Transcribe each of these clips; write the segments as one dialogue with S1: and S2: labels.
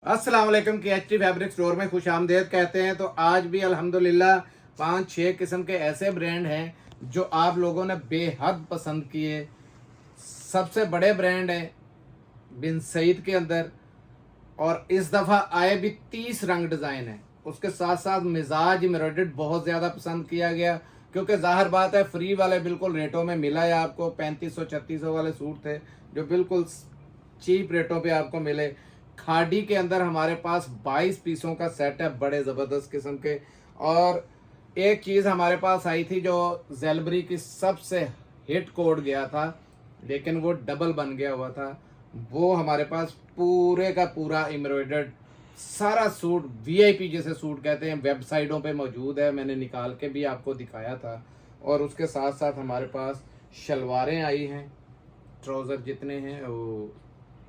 S1: अस्सलाम वालेकुम KHT fabric store में खुश आमदेद कहते हैं। तो आज भी अल्हम्दुलिल्लाह 5-6 किस्म के ऐसे ब्रांड हैं जो आप लोगों ने बेहद पसंद किए। सबसे बड़े ब्रांड हैं बिन सईद के अंदर, और इस दफ़ा आए भी 30 रंग डिज़ाइन है। उसके साथ साथ मिजाज एम्ब्रॉयडर्ड बहुत ज़्यादा पसंद किया गया, क्योंकि जाहिर बात है फ्री वाले बिल्कुल रेटों में मिला है आपको। 3500-3600 वाले सूट थे जो बिल्कुल चीप रेटों पे आपको मिले। खाड़ी के अंदर हमारे पास 22 पीसों का सेट है बड़े ज़बरदस्त किस्म के। और एक चीज़ हमारे पास आई थी जो जेलबरी की सबसे हिट कोड गया था, लेकिन वो डबल बन गया हुआ था। वो हमारे पास पूरे का पूरा एम्ब्रॉयडर्ड सारा सूट VIP जैसे सूट कहते हैं, वेबसाइटों पे मौजूद है। मैंने निकाल के भी आपको दिखाया था। और उसके साथ साथ हमारे पास शलवारें आई हैं, ट्राउज़र जितने हैं वो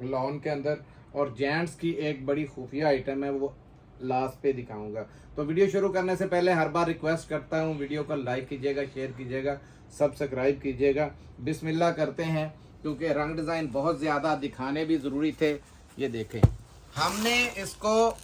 S1: लॉन के अंदर। और जेंट्स की एक बड़ी खुफिया आइटम है, वो लास्ट पे दिखाऊंगा। तो वीडियो शुरू करने से पहले हर बार रिक्वेस्ट करता हूँ, वीडियो को लाइक कीजिएगा, शेयर कीजिएगा, सब्सक्राइब कीजिएगा। बिस्मिल्लाह करते हैं, क्योंकि रंग डिज़ाइन बहुत ज़्यादा दिखाने भी ज़रूरी थे। ये देखें, हमने इसको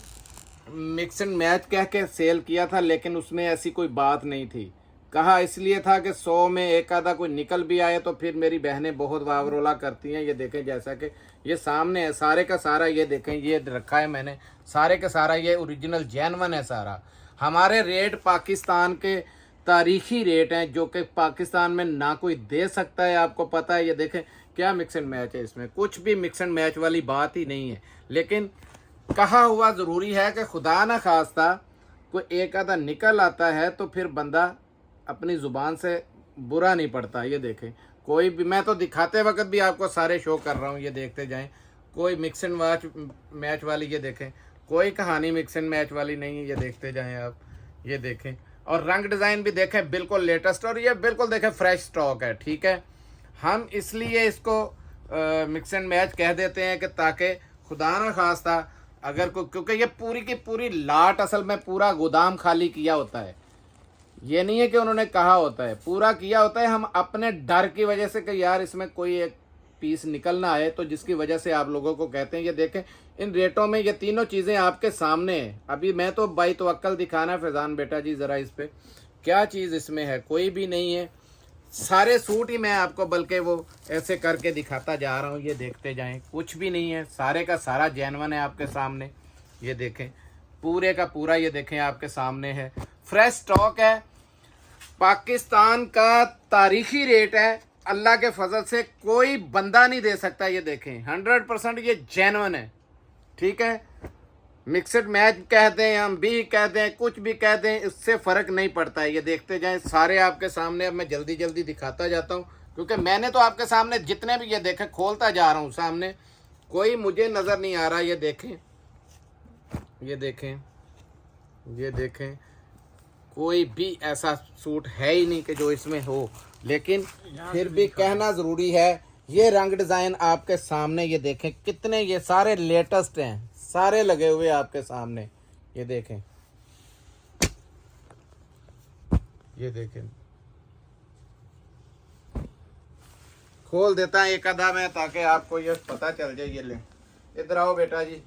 S1: मिक्स एंड मैच कह के सेल किया था, लेकिन उसमें ऐसी कोई बात नहीं थी। कहा इसलिए था कि 100 में एक आधा कोई निकल भी आए तो फिर मेरी बहनें बहुत वावरोला करती हैं। ये देखें, जैसा कि ये सामने है सारे का सारा, ये देखें ये रखा है मैंने, सारे का सारा ये ओरिजिनल जेन्युइन है सारा। हमारे रेट पाकिस्तान के तारीखी रेट हैं, जो कि पाकिस्तान में ना कोई दे सकता है, आपको पता है। ये देखें क्या मिक्स एंड मैच है, इसमें कुछ भी मिक्स एंड मैच वाली बात ही नहीं है। लेकिन कहा हुआ ज़रूरी है कि खुदा ना खास्ता कोई एक आधा निकल आता है तो फिर बंदा अपनी ज़ुबान से बुरा नहीं पड़ता। ये देखें, कोई भी, मैं तो दिखाते वक्त भी आपको सारे शो कर रहा हूँ, ये देखते जाएं। कोई मिक्स एंड मैच वाली, ये देखें, कोई कहानी मिक्स एंड मैच वाली नहीं है। ये देखते जाएं आप, ये देखें। और रंग डिज़ाइन भी देखें बिल्कुल लेटेस्ट, और ये बिल्कुल देखें फ्रेश स्टॉक है। ठीक है, हम इसलिए इसको मिक्स एंड मैच कह देते हैं कि ताकि खुदा ना खास्ता अगर को, क्योंकि ये पूरी की पूरी लाट असल में पूरा गोदाम खाली किया होता है। ये नहीं है कि उन्होंने कहा होता है, पूरा किया होता है। हम अपने डर की वजह से कि यार इसमें कोई एक पीस निकल ना आए, तो जिसकी वजह से आप लोगों को कहते हैं। ये देखें इन रेटों में ये तीनों चीज़ें आपके सामने हैं। अभी मैं तो बाई तवक्कल दिखाना है फैज़ान बेटा जी, ज़रा इस पे क्या चीज़ इसमें है, कोई भी नहीं है। सारे सूट ही मैं आपको बल्कि वो ऐसे करके दिखाता जा रहा हूँ, ये देखते जाएं, कुछ भी नहीं है, सारे का सारा जेन्युइन है आपके सामने। ये देखें पूरे का पूरा, ये देखें आपके सामने है, फ्रेश स्टॉक है, पाकिस्तान का तारीखी रेट है। अल्लाह के फजल से कोई बंदा नहीं दे सकता। ये देखें 100% ये जेन्युइन है। ठीक है, मिक्सड मैच कहते हैं, हम भी कहते हैं, कुछ भी कहते हैं, इससे फ़र्क नहीं पड़ता है। ये देखते जाएं, सारे आपके सामने। अब मैं जल्दी जल्दी दिखाता जाता हूँ, क्योंकि मैंने तो आपके सामने जितने भी, ये देखें, खोलता जा रहा हूँ सामने, कोई मुझे नज़र नहीं आ रहा। ये देखें, ये देखें, ये देखें, कोई भी ऐसा सूट है ही नहीं कि जो इसमें हो। लेकिन फिर भी कहना ज़रूरी है, ये रंग डिज़ाइन आपके सामने, ये देखें कितने, ये सारे लेटेस्ट हैं, सारे लगे हुए आपके सामने। ये देखें, ये देखें, खोल देता है एक आधा मैं ताकि आपको ये पता चल जाए। ये ले, इधर आओ बेटा जी।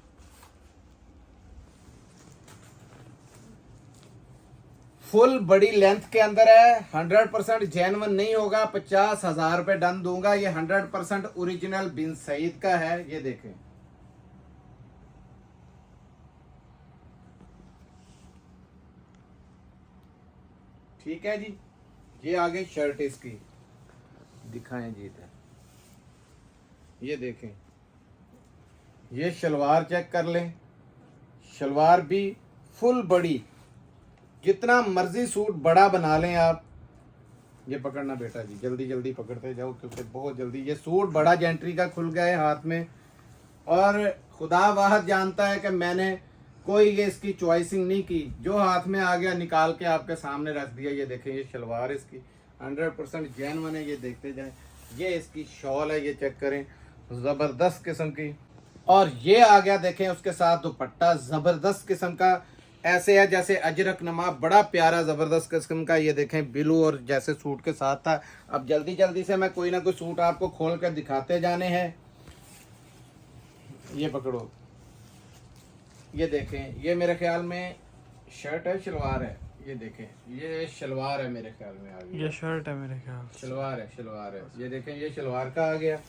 S1: फुल बड़ी लेंथ के अंदर है, 100% जेन्युइन नहीं होगा। 50,000 रुपये डन दूंगा। ये 100% ओरिजिनल बिन सईद का है। ये देखें, ठीक है जी। ये आगे शर्ट इसकी दिखाएं जी, इधर ये देखें, ये शलवार चेक कर लें, शलवार भी फुल बड़ी, जितना मर्जी सूट बड़ा बना लें आप। ये पकड़ना बेटा जी, जल्दी जल्दी पकड़ते जाओ, क्योंकि बहुत जल्दी ये सूट बड़ा जेंट्री का खुल गया है हाथ में। और खुदा वाहद जानता है कि मैंने कोई ये इसकी चॉइसिंग नहीं की, जो हाथ में आ गया निकाल के आपके सामने रख दिया। ये देखें, ये शलवार इसकी 100% जेन्युइन है। ये देखते जाएं, ये इसकी शॉल है, ये चेक करें, ज़बरदस्त किस्म की। और ये आ गया देखें उसके साथ दुपट्टा, ज़बरदस्त किस्म का, ऐसे है जैसे अजरक नमा, बड़ा प्यारा ज़बरदस्त किस्म का। ये देखें ब्लू, और जैसे सूट के साथ था। अब जल्दी जल्दी से मैं कोई ना कोई सूट आपको खोल कर दिखाते जाने हैं। ये पकड़ो, ये देखें, ये मेरे ख्याल में शर्ट है शलवार है, ये देखें ये शलवार है मेरे ख्याल में आ गया।
S2: ये शर्ट है मेरे ख्याल से।
S1: शलवार है, शलवार है। ये देखें ये शलवार का आ गया,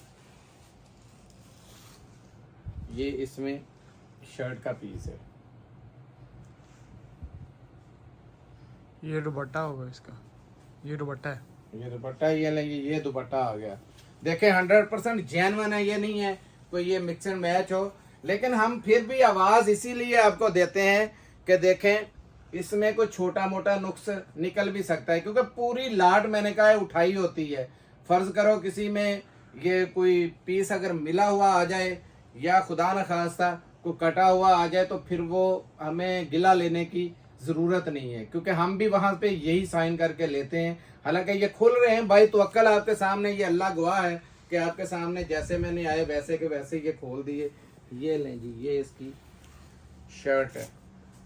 S1: ये इसमें शर्ट का पीस है।
S2: ये दुपट्टा होगा इसका, ये दुपट्टा है,
S1: ये दुपट्टा, ये लेंगे, ये दुपट्टा आ गया। देखें 100% जेन्युइन है, ये नहीं है कोई ये मिक्स एंड मैच हो। लेकिन हम फिर भी आवाज इसीलिए आपको देते हैं कि देखें इसमें कोई छोटा मोटा नुक्स निकल भी सकता है, क्योंकि पूरी लाट मैंने कहा है उठाई होती है। फर्ज करो किसी में ये कोई पीस अगर मिला हुआ आ जाए या खुदा न खास्ता कोई कटा हुआ आ जाए, तो फिर वो हमें गिला लेने की ज़रूरत नहीं है, क्योंकि हम भी वहाँ पे यही साइन करके लेते हैं। हालांकि ये खुल रहे हैं भाई, तो अक्ल आपके सामने, ये अल्लाह गवाह है कि आपके सामने जैसे मैंने आए वैसे के वैसे ये खोल दिए। ये लें जी, ये इसकी शर्ट है।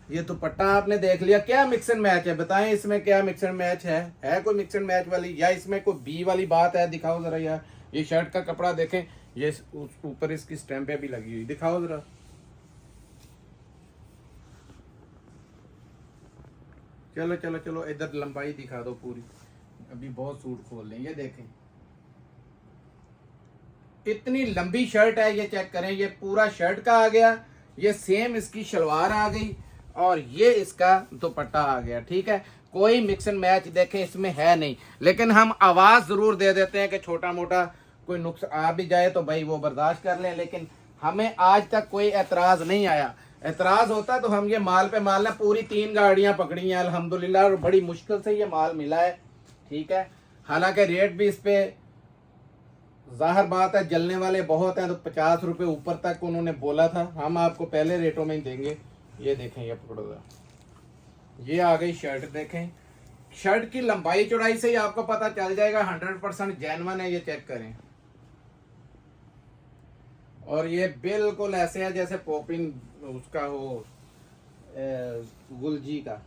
S1: ये दुपट्टा आपने देख लिया, क्या मिक्स एंड मैच है बताएं, इसमें क्या मिक्स एंड मैच है कोई मिक्स एंड मैच वाली, या इसमें कोई बी वाली बात है? दिखाओ जरा यार, ये शर्ट का कपड़ा देखें, ये ऊपर इसकी स्टैंप भी लगी हुई, दिखाओ जरा। चलो चलो चलो, इधर लंबाई दिखा दो पूरी, अभी बहुत सूट खोल लें। ये देखें इतनी लंबी शर्ट है, ये चेक करें, ये पूरा शर्ट का आ गया, ये सेम इसकी शलवार आ गई और ये इसका दुपट्टा आ गया। ठीक है, कोई मिक्स एंड मैच देखें इसमें है नहीं, लेकिन हम आवाज जरूर दे देते हैं कि छोटा मोटा कोई नुक्स आ भी जाए तो भाई वो बर्दाश्त कर लें। लेकिन हमें आज तक कोई एतराज नहीं आया। एतराज होता तो हम ये माल पे माल ना, पूरी 3 गाड़ियां पकड़ी हैं अल्हम्दुलिल्लाह, और बड़ी मुश्किल से ये माल मिला है। ठीक है, हालांकि रेट भी इस पे जाहिर बात है जलने वाले बहुत हैं, तो 50 रुपये ऊपर तक उन्होंने बोला था, हम आपको पहले रेटों में ही देंगे। ये देखें, ये पकड़ो, ये आ गई शर्ट। देखें शर्ट की लंबाई चौड़ाई से ही आपको पता चल जाएगा 100% जेन्युइन है, ये चेक करें। और ये बिल्कुल ऐसे है जैसे पॉपिंग उसका हो गुलजी का।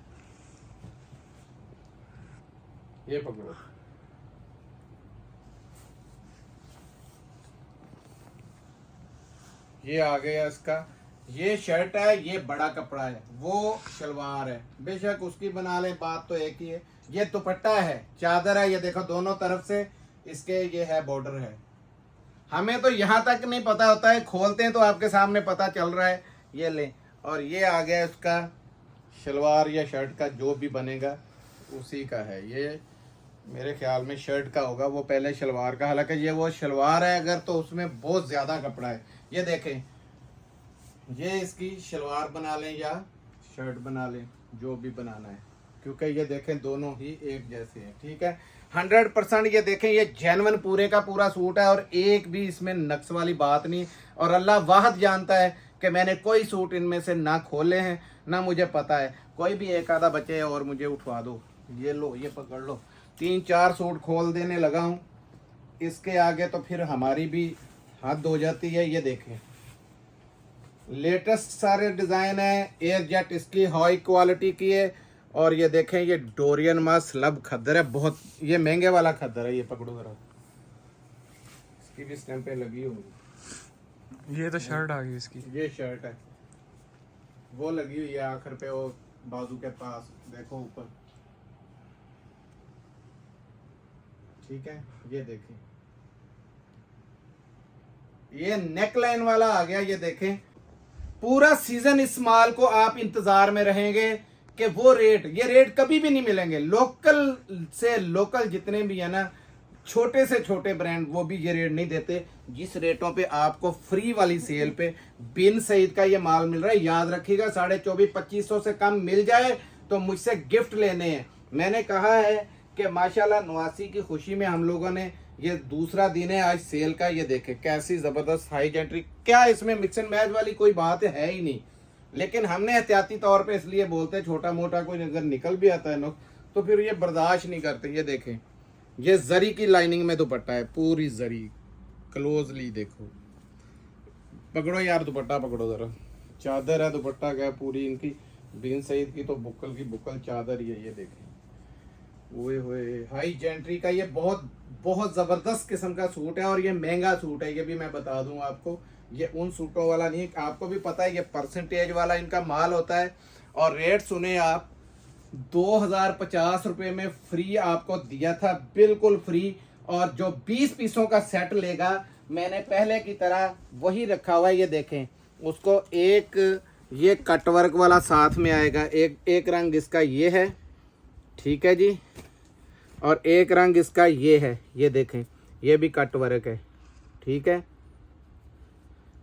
S1: ये पकड़ो, ये आ गया इसका, ये शर्ट है, ये बड़ा कपड़ा है, वो शलवार है। बेशक उसकी बना ले, बात तो एक ही है। ये दुपट्टा है, चादर है, ये देखो दोनों तरफ से इसके ये है बॉर्डर है। हमें तो यहाँ तक नहीं पता होता है, खोलते हैं तो आपके सामने पता चल रहा है। ये ले, और ये आ गया इसका शलवार या शर्ट का जो भी बनेगा उसी का है। ये मेरे ख्याल में शर्ट का होगा, वो पहले शलवार का, हालांकि ये वो शलवार है अगर, तो उसमें बहुत ज़्यादा कपड़ा है। ये देखें, ये इसकी शलवार बना लें या शर्ट बना लें, जो भी बनाना है, क्योंकि ये देखें दोनों ही एक जैसे हैं। ठीक है, 100% ये देखें, ये जेन्युइन पूरे का पूरा सूट है और एक भी इसमें नक्स वाली बात नहीं। और अल्लाह वाहद जानता है कि मैंने कोई सूट इनमें से ना खोले हैं, ना मुझे पता है। कोई भी एक आधा बचे और मुझे उठवा दो, ये लो, ये पकड़ लो। 3-4 सूट खोल देने लगा हूँ, इसके आगे तो फिर हमारी भी हद हो जाती है। ये देखें लेटेस्ट सारे डिज़ाइन है, एयर जेट इसकी हाई क्वालिटी की है। और ये देखें, ये डोरियन मास लब खद्दर है, बहुत ये महंगे वाला खद्दर है। ये पकड़ो जरा, इसकी भी स्टैंपें लगी होंगी।
S2: ये तो शर्ट आ गई इसकी,
S1: ये शर्ट है, वो लगी हुई है आखिर पे, वो बाजू के पास देखो ऊपर। ठीक है, ये देखें, ये नेक लाइन वाला आ गया। ये देखें पूरा सीजन इस माल को आप इंतजार में रहेंगे कि वो रेट, ये रेट कभी भी नहीं मिलेंगे। लोकल से लोकल जितने भी है ना, छोटे से छोटे ब्रांड, वो भी ये रेट नहीं देते जिस रेटों पे आपको फ्री वाली सेल पे बिन सईद का ये माल मिल रहा है। याद रखिएगा, 2450-2500 से कम मिल जाए तो मुझसे गिफ्ट लेने हैं। मैंने कहा है कि माशाल्लाह नवासी की खुशी में हम लोगों ने, ये दूसरा दिन है आज सेल का। ये देखें कैसी जबरदस्त हाई जेंट्री, क्या इसमें मिक्स एंड मैच वाली कोई बात है ही नहीं। लेकिन हमने एहतियाती तौर पे इसलिए बोलते हैं, छोटा मोटा कोई अगर निकल भी आता है ना तो फिर ये बर्दाश्त नहीं करते। ये देखें, ये जरी की लाइनिंग में दुपट्टा है, पूरी जरी, क्लोजली देखो, पकड़ो यार दुपट्टा पकड़ो जरा, चादर है, दुपट्टा क्या है पूरी इनकी बिन सईद की तो बुक्कल की बुक्कल चादर ही है। ये देखें, ओए होए, हाई जेंट्री का ये बहुत बहुत ज़बरदस्त किस्म का सूट है और ये महंगा सूट है, ये भी मैं बता दूं आपको। ये उन सूटों वाला नहीं, आपको भी पता है ये परसेंटेज वाला इनका माल होता है। और रेट सुने आप, 2050 रुपये में फ्री आपको दिया था, बिल्कुल फ्री। और जो 20 पीसों का सेट लेगा, मैंने पहले की तरह वही रखा हुआ है, ये देखें। उसको एक ये कटवर्क वाला साथ में आएगा, एक रंग इसका ये है, ठीक है जी। और एक रंग इसका ये है, ये देखें, ये भी कटवर्क है, ठीक है।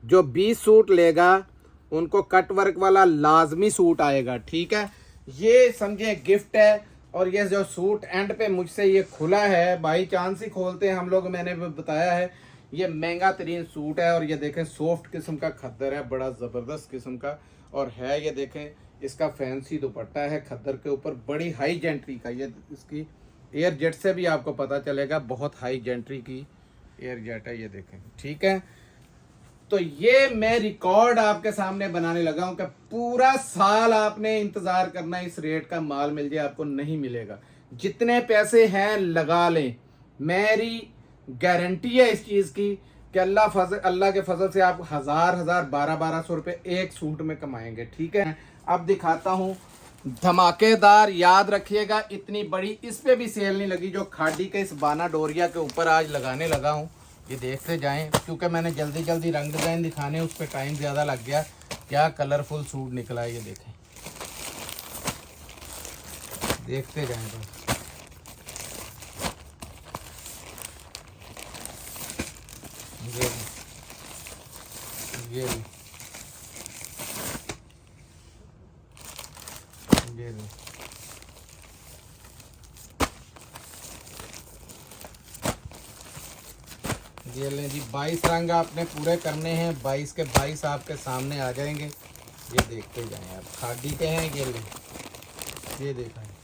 S1: जो 20 सूट लेगा उनको कटवर्क वाला लाजमी सूट आएगा, ठीक है। ये समझे गिफ्ट है। और ये जो सूट एंड पे मुझसे ये खुला है, बाई चांस ही खोलते हैं हम लोग, मैंने भी बताया है। ये महंगा तरीन सूट है और ये देखें सॉफ्ट किस्म का खद्दर है, बड़ा ज़बरदस्त किस्म का। और है ये देखें, इसका फैंसी दुपट्टा है खद्दर के ऊपर, बड़ी हाई जेंट्री का। ये इसकी एयर जेट से भी आपको पता चलेगा, बहुत हाई जेंट्री की एयर जेट है, ये देखें, ठीक है। तो ये मैं रिकॉर्ड आपके सामने बनाने लगा हूं कि पूरा साल आपने इंतजार करना, इस रेट का माल मिल जाए आपको नहीं मिलेगा। जितने पैसे हैं लगा लें, मेरी गारंटी है इस चीज की कि अल्लाह के फजल से आप हजार 1200 रुपए एक सूट में कमाएंगे, ठीक है। अब दिखाता हूं धमाकेदार, याद रखिएगा इतनी बड़ी इस पे भी सेल नहीं लगी जो खाड़ी के इस बाना डोरिया के ऊपर आज लगाने लगा हूं। ये देखते जाएं, क्योंकि मैंने जल्दी जल्दी रंग डिज़ाइन दिखाने, उस पर टाइम ज़्यादा लग गया। क्या कलरफुल सूट निकला है, ये देखें, देखते जाएं बस। ये ये लें जी, 22 रंग आपने पूरे करने हैं, 22 के 22 आपके सामने आ जाएंगे। ये देखते जाएं आप, खादी के हैं ये लें, ये देखा है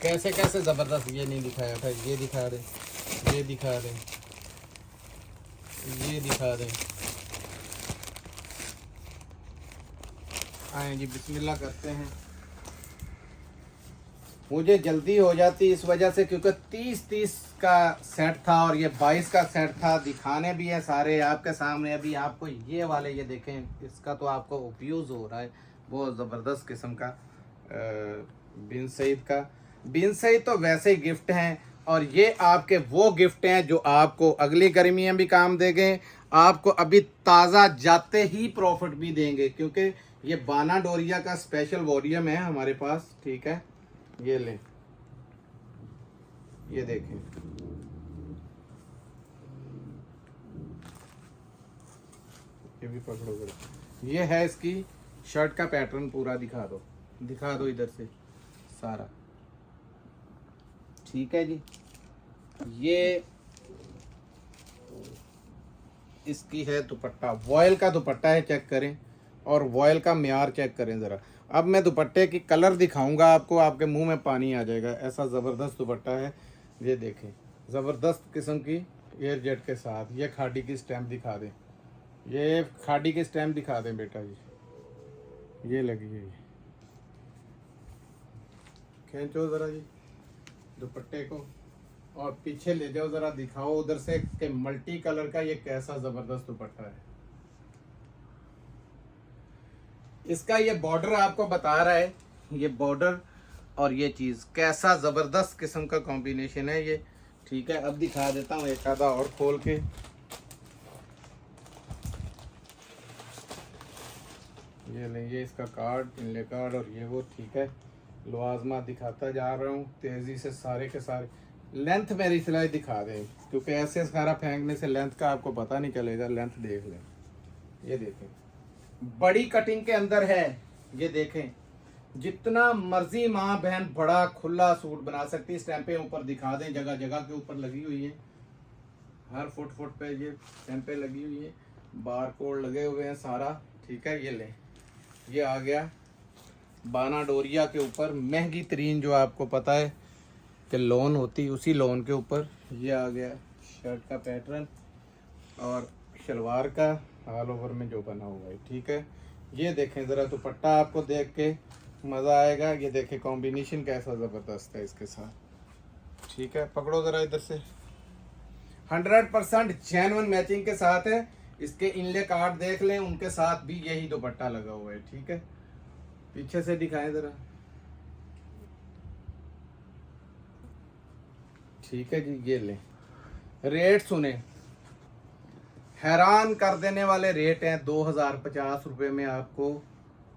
S1: कैसे कैसे ज़बरदस्त। ये नहीं दिखाया था, ये दिखा दें, ये दिखा दें, ये दिखा दें। आए जी, बिस्मिल्लाह करते हैं। मुझे जल्दी हो जाती इस वजह से, क्योंकि 30 का सेट था और ये 22 का सेट था। दिखाने भी है सारे आपके सामने। अभी आपको ये वाले ये देखें, इसका तो आपको उपयूज़ हो रहा है, बहुत ज़बरदस्त किस्म का बिन सईद का। बिन सईद तो वैसे ही गिफ्ट हैं, और ये आपके वो गिफ्ट हैं जो आपको अगली गर्मियाँ भी काम देंगे, आपको अभी ताज़ा जाते ही प्रॉफिट भी देंगे, क्योंकि ये बाना डोरिया का स्पेशल वॉल्यूम है हमारे पास, ठीक है। ये लें, ये देखें, ये भी पकड़ो जरा। ये है इसकी शर्ट का पैटर्न, पूरा दिखा दो इधर से सारा, ठीक है जी। ये इसकी है दुपट्टा, वॉयल का दुपट्टा है, चेक करें, और वॉयल का म्यार चेक करें ज़रा। अब मैं दुपट्टे की कलर दिखाऊंगा आपको, आपके मुंह में पानी आ जाएगा, ऐसा ज़बरदस्त दुपट्टा है। ये देखें, ज़बरदस्त किस्म की एयर जेट के साथ। ये खाड़ी की स्टैम्प दिखा दें, ये खाड़ी की स्टैम्प दिखा दें बेटा जी, ये लगी है। खींचो ज़रा जी दुपट्टे को, और पीछे ले जाओ ज़रा, दिखाओ उधर से कि मल्टी कलर का ये कैसा ज़बरदस्त दुपट्टा है। इसका ये बॉर्डर आपको बता रहा है, ये बॉर्डर और ये चीज़ कैसा ज़बरदस्त किस्म का कॉम्बिनेशन है ये, ठीक है। अब दिखा देता हूँ एक आधा और खोल के। ये लें, ये इसका कार्ड, इनले कार्ड, और ये वो, ठीक है। लवाजमा दिखाता जा रहा हूँ तेज़ी से, सारे के सारे। लेंथ मेरी सिलाई दिखा दें, क्योंकि ऐसे सारा फेंकने से लेंथ का आपको पता नहीं चलेगा। लेंथ देख लें, ये देखें, बड़ी कटिंग के अंदर है, ये देखें। जितना मर्जी माँ बहन बड़ा खुला सूट बना सकती है। स्टैंपें ऊपर दिखा दें, जगह जगह के ऊपर लगी हुई है, हर फुट पे ये स्टैंपें लगी हुई है, बार कोड लगे हुए हैं सारा, ठीक है। ये लें, ये आ गया बाना डोरिया के ऊपर, महंगी तरीन जो आपको पता है कि लोन होती, उसी लोन के ऊपर ये आ गया शर्ट का पैटर्न, और शलवार का ऑल ओवर में जो बना हुआ है, ठीक है। ये देखें ज़रा दुपट्टा, आपको देख के मज़ा आएगा। ये देखें कॉम्बिनेशन कैसा ज़बरदस्त है इसके साथ, ठीक है। पकड़ो ज़रा इधर से, 100% जेन्युइन मैचिंग के साथ है। इसके इनले कार्ड देख लें, उनके साथ भी यही दुपट्टा लगा हुआ है। ठीक है, पीछे से दिखाएं जरा। ठीक है जी, ये लें। रेट सुने, हैरान कर देने वाले रेट हैं। 2050 रुपये में आपको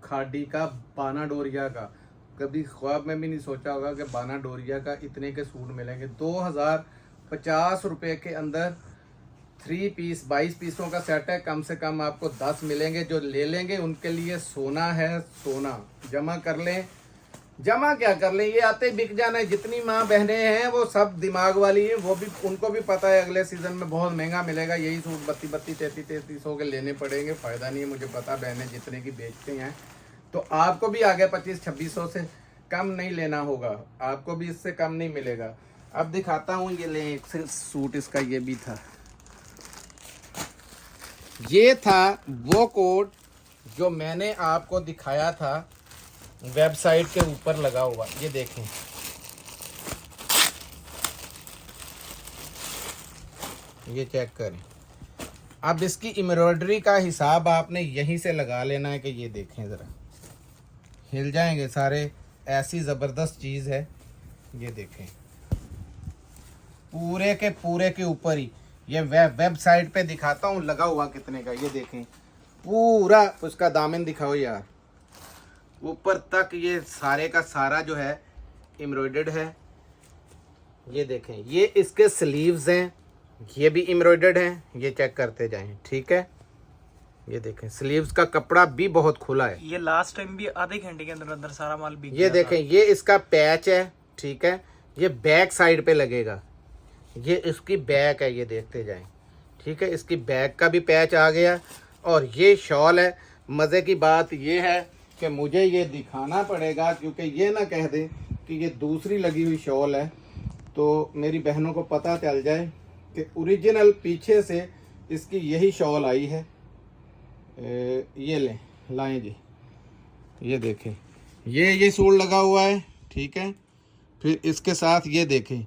S1: खादी का बाना डोरिया का, कभी ख्वाब में भी नहीं सोचा होगा कि बाना डोरिया का इतने के सूट मिलेंगे। 2050 रुपये के अंदर 3 पीस 22 पीसों का सेट है। कम से कम आपको 10 मिलेंगे। जो ले लेंगे उनके लिए सोना है, सोना। जमा कर लें, जमा क्या कर लें, ये आते ही बिक जाना है। जितनी माँ बहनें हैं वो सब दिमाग वाली हैं, वो भी, उनको भी पता है अगले सीजन में बहुत महंगा मिलेगा। यही सूट 32 33 के लेने पड़ेंगे, फ़ायदा नहीं है। मुझे पता बहनें जितने की बेचती हैं, तो आपको भी आगे 2500-2600 से कम नहीं लेना होगा, आपको भी इससे कम नहीं मिलेगा। अब दिखाता हूँ, ये ले एक सूट इसका ये भी था। ये था वो कोड जो मैंने आपको दिखाया था वेबसाइट के ऊपर लगा हुआ। ये देखें, ये चेक करें। अब इसकी एम्ब्रॉयडरी का हिसाब आपने यहीं से लगा लेना है कि ये देखें ज़रा, हिल जाएंगे सारे। ऐसी ज़बरदस्त चीज़ है, ये देखें। पूरे के ऊपर ही ये वेबसाइट पे दिखाता हूँ लगा हुआ कितने का। ये देखें, पूरा उसका दामन दिखाओ यार, ऊपर तक ये सारे का सारा जो है एम्ब्रॉयडर्ड है। ये देखें, ये इसके स्लीव्स हैं, ये भी एम्ब्रॉयडर्ड हैं। ये चेक करते जाएं। ठीक है, ये देखें, स्लीव्स का कपड़ा भी बहुत खुला है।
S2: ये लास्ट टाइम भी आधे घंटे के अंदर अंदर सारा माल बिक
S1: ये देखें, ये इसका पैच है। ठीक है, ये बैक साइड पे लगेगा। ये इसकी बैक है, ये देखते जाएं। ठीक है, इसकी बैक का भी पैच आ गया। और ये शॉल है। मज़े की बात ये है कि मुझे ये दिखाना पड़ेगा, क्योंकि ये ना कह दें कि ये दूसरी लगी हुई शॉल है, तो मेरी बहनों को पता चल जाए कि ओरिजिनल पीछे से इसकी यही शॉल आई है। ये लें, लाएं जी, ये देखें, ये सूट लगा हुआ है। ठीक है, फिर इसके साथ ये देखें,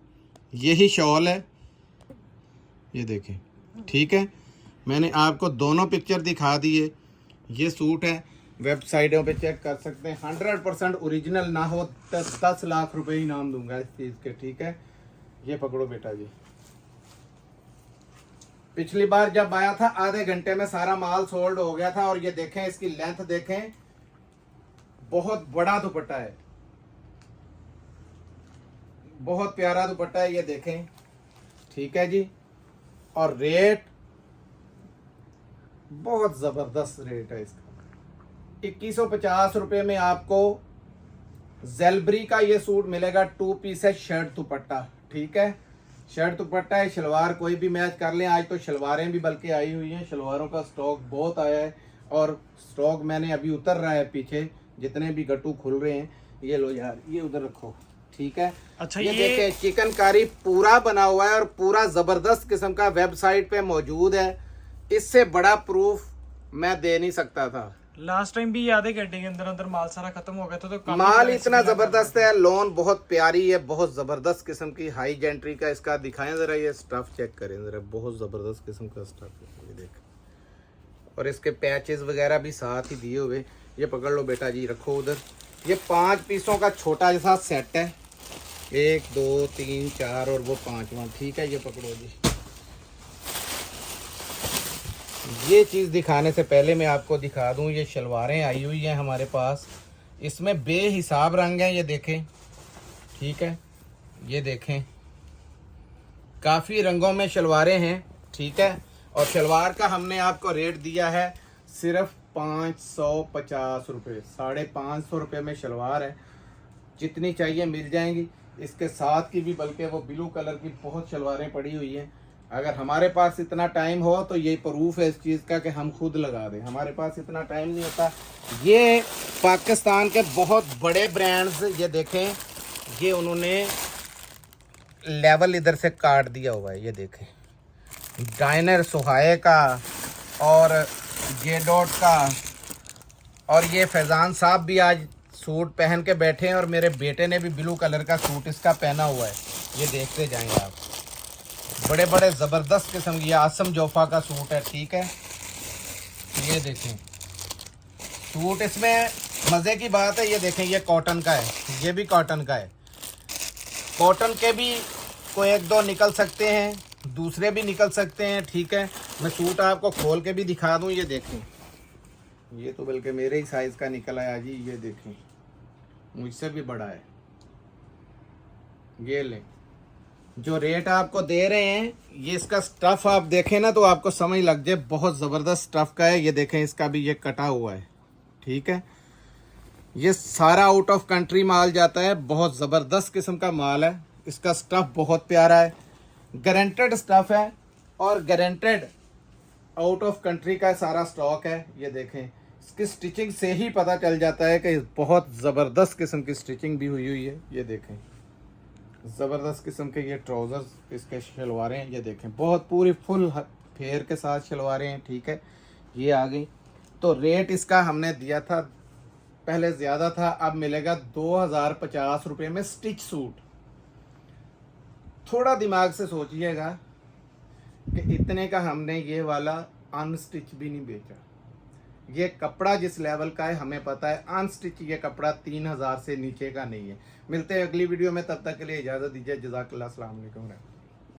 S1: यही शॉल है, ये देखें। ठीक है, मैंने आपको दोनों पिक्चर दिखा दिए। ये सूट है, वेबसाइटों पे चेक कर सकते हैं। 100% ओरिजिनल ना हो 10 लाख रुपए इनाम दूंगा इस चीज़ के। ठीक है, ये पकड़ो बेटा जी। पिछली बार जब आया था आधे घंटे में सारा माल सोल्ड हो गया था। और ये देखें, इसकी लेंथ देखें, बहुत बड़ा दुपट्टा है, बहुत प्यारा दुपट्टा है, ये देखें। ठीक है जी, और रेट बहुत ज़बरदस्त रेट है इसका। 2150 रुपये में आपको जेलबरी का ये सूट मिलेगा। 2 पीस है, शर्ट दुपट्टा। ठीक है, शर्ट दुपट्टा है, शलवार कोई भी मैच कर लें। आज तो शलवारें भी बल्कि आई हुई हैं, शलवारों का स्टॉक बहुत आया है। और स्टॉक मैंने अभी उतर रहा है पीछे, जितने भी गट्टू खुल रहे हैं। ये लो यार, ये उधर रखो। ठीक है,
S2: अच्छा,
S1: ये देखिए, चिकनकारी पूरा बना हुआ है और पूरा ज़बरदस्त किस्म का वेबसाइट पे मौजूद है। इससे बड़ा प्रूफ मैं दे नहीं सकता था।
S2: लास्ट टाइम भी ये आधे घंटे के अंदर अंदर माल सारा खत्म हो गया था। तो
S1: माल इतना जबरदस्त है, लोन बहुत प्यारी है, बहुत जबरदस्त किस्म की हाई जेंट्री का। इसका दिखाएं जरा, ये स्टफ चेक करें जरा, बहुत जबरदस्त किस्म का स्टफ है, ये देखें। और इसके पैचेस वगैरह भी साथ ही दिए हुए। ये पकड़ लो बेटा जी, रखो उधर। ये 5 पीसों का छोटा जैसा सेट है, 1 2 3 4 और वो 5वां। ठीक है, ये पकड़ो जी। ये चीज़ दिखाने से पहले मैं आपको दिखा दूं, ये शलवारें आई हुई हैं हमारे पास। इसमें बेहिसाब रंग हैं, ये देखें। ठीक है, ये देखें, काफ़ी रंगों में शलवारें हैं। ठीक है, और शलवार का हमने आपको रेट दिया है सिर्फ 550 रुपये। 550 रुपये में शलवार है, जितनी चाहिए मिल जाएंगी। इसके साथ की भी बल्कि वो ब्लू कलर की बहुत शलवारें पड़ी हुई हैं। अगर हमारे पास इतना टाइम हो तो ये प्रूफ है इस चीज़ का कि हम खुद लगा दें। हमारे पास इतना टाइम नहीं होता। ये पाकिस्तान के बहुत बड़े ब्रांड्स, ये देखें, ये उन्होंने लेवल इधर से काट दिया हुआ है। ये देखें, डायनर सुहाए का और गेडोट का। और ये फैज़ान साहब भी आज सूट पहन के बैठे हैं और मेरे बेटे ने भी ब्लू कलर का सूट इसका पहना हुआ है। ये देखते जाएंगे आप। बड़े बड़े ज़बरदस्त किस्म की, आसम जोफा का सूट है, ठीक है। ये देखें सूट, इसमें मज़े की बात है, ये देखें ये कॉटन का है, ये भी कॉटन का है। कॉटन के भी कोई एक दो निकल सकते हैं, दूसरे भी निकल सकते हैं, ठीक है। मैं सूट आपको खोल के भी दिखा दूं, ये देखें, ये तो बल्कि मेरे ही साइज़ का निकल आया जी, ये देखें मुझसे भी बड़ा है। ये लें, जो रेट आपको दे रहे हैं, ये इसका स्टफ़ आप देखें ना तो आपको समझ लग जाए, बहुत ज़बरदस्त स्टफ़ का है। ये देखें इसका भी ये कटा हुआ है, ठीक है। ये सारा आउट ऑफ कंट्री माल जाता है, बहुत ज़बरदस्त किस्म का माल है। इसका स्टफ़ बहुत प्यारा है, गारंटेड स्टफ़ है और गारंटेड आउट ऑफ कंट्री का सारा स्टॉक है। ये देखें इसकी स्टिचिंग से ही पता चल जाता है कि बहुत ज़बरदस्त किस्म की स्टिचिंग भी हुई है। ये देखें ज़बरदस्त किस्म के ये ट्राउज़र्स, इसके शलवारें हैं, ये देखें बहुत पूरी फुल फेयर के साथ शलवारें हैं, ठीक है। ये आ गई। तो रेट इसका हमने दिया था पहले ज़्यादा था, अब मिलेगा 2050 रुपये में स्टिच सूट। थोड़ा दिमाग से सोचिएगा कि इतने का हमने ये वाला अनस्टिच भी नहीं बेचा। ये कपड़ा जिस लेवल का है हमें पता है, अनस्टिच ये कपड़ा 3000 से नीचे का नहीं है। मिलते हैं अगली वीडियो में, तब तक के लिए इजाज़त दीजिए। जज़ाकल्लाह, अस्सलाम वालेकुम।